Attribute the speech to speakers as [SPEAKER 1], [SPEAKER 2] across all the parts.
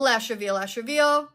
[SPEAKER 1] Lash reveal, lash reveal.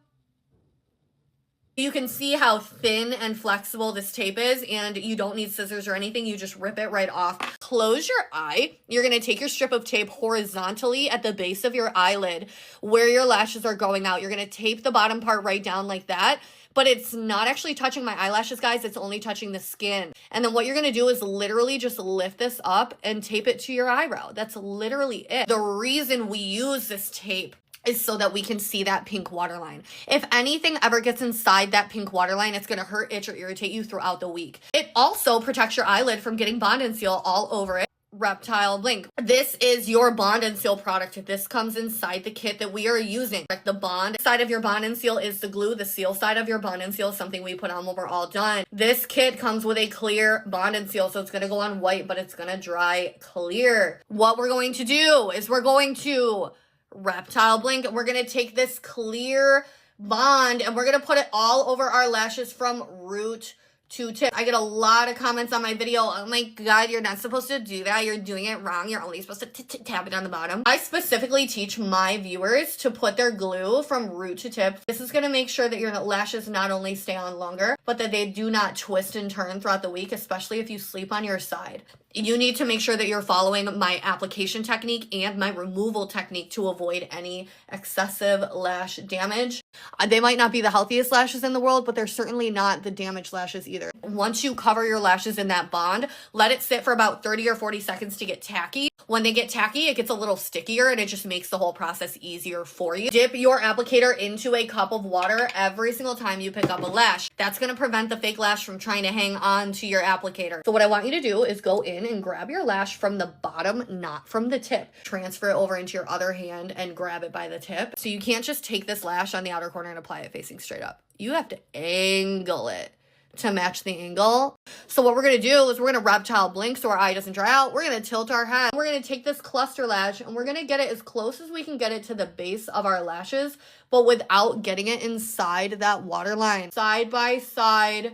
[SPEAKER 1] You can see how thin and flexible this tape is, and you don't need scissors or anything. You just rip it right off. Close your eye. You're going to take your strip of tape horizontally at the base of your eyelid where your lashes are going out. You're going to tape the bottom part right down like that, but it's not actually touching my eyelashes, guys. It's only touching the skin. And then what you're going to do is literally just lift this up and tape it to your eyebrow. That's literally it. The reason we use this tape is so that we can see that pink waterline. If anything ever gets inside that pink waterline, it's gonna hurt, itch, or irritate you throughout the week. It also protects your eyelid from getting Bond and Seal all over it. Reptile Blink. This is your Bond and Seal product. This comes inside the kit that we are using. The Bond side of your Bond and Seal is the glue. The Seal side of your Bond and Seal is something we put on when we're all done. This kit comes with a clear Bond and Seal, so it's gonna go on white, but it's gonna dry clear. What we're going to do is we're going to Reptile Blink. We're going to take this clear bond and we're going to put it all over our lashes from root to tip. I get a lot of comments on my video. Oh my God, you're not supposed to do that. You're doing it wrong. You're only supposed to tap it on the bottom. I specifically teach my viewers to put their glue from root to tip. This is going to make sure that your lashes not only stay on longer, but that they do not twist and turn throughout the week, especially if you sleep on your side. You need to make sure that you're following my application technique and my removal technique to avoid any excessive lash damage. They might not be the healthiest lashes in the world, but they're certainly not the damaged lashes either. Once you cover your lashes in that bond, let it sit for about 30 or 40 seconds to get tacky. When they get tacky, it gets a little stickier and it just makes the whole process easier for you. Dip your applicator into a cup of water every single time you pick up a lash. That's going to prevent the fake lash from trying to hang on to your applicator. So what I want you to do is go in and grab your lash from the bottom, not from the tip. Transfer it over into your other hand and grab it by the tip. So you can't just take this lash on the outer corner and apply it facing straight up. You have to angle it to match the angle. So what we're going to do is we're going to Reptile Blink so our eye doesn't dry out. We're going to tilt our head. We're going to take this cluster lash and we're going to get it as close as we can get it to the base of our lashes, but without getting it inside that waterline. Side by side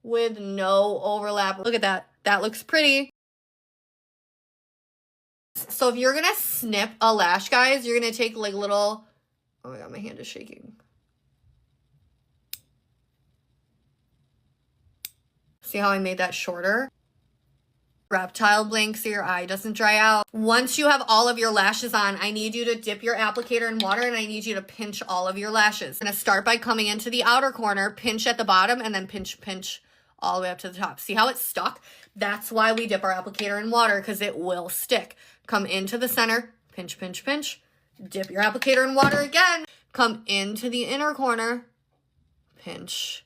[SPEAKER 1] with no overlap. Look at that. That looks pretty. So if you're going to snip a lash, guys, you're going to take like little, oh my God, my hand is shaking. See how I made that shorter? Reptile Blink so your eye doesn't dry out. Once you have all of your lashes on, I need you to dip your applicator in water and I need you to pinch all of your lashes. I'm going to start by coming into the outer corner, pinch at the bottom, and then pinch all the way up to the top. See how it's stuck? That's why we dip our applicator in water, because it will stick. Come into the center, pinch, pinch, pinch. Dip your applicator in water again. Come into the inner corner, pinch,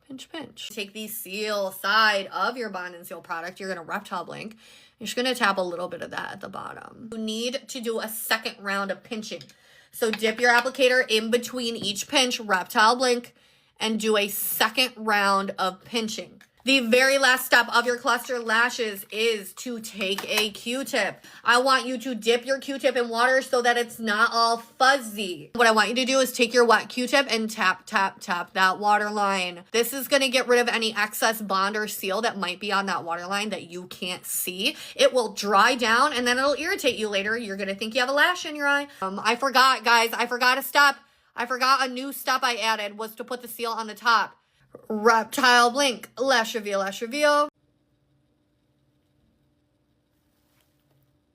[SPEAKER 1] pinch, pinch. Take the Seal side of your Bond and Seal product. You're going to Reptile Blink. You're just going to tap a little bit of that at the bottom. You need to do a second round of pinching. So dip your applicator in between each pinch, Reptile Blink, and do a second round of pinching. The very last step of your cluster lashes is to take a Q-tip. I want you to dip your Q-tip in water so that it's not all fuzzy. What I want you to do is take your wet Q-tip and tap, tap, tap that water line. This is going to get rid of any excess bond or seal that might be on that water line that you can't see. It will dry down and then it'll irritate you later. You're going to think you have a lash in your eye. I forgot, guys. I forgot a step. I forgot a new step I added was to put the seal on the top. Reptile Blink, lash reveal, lash reveal.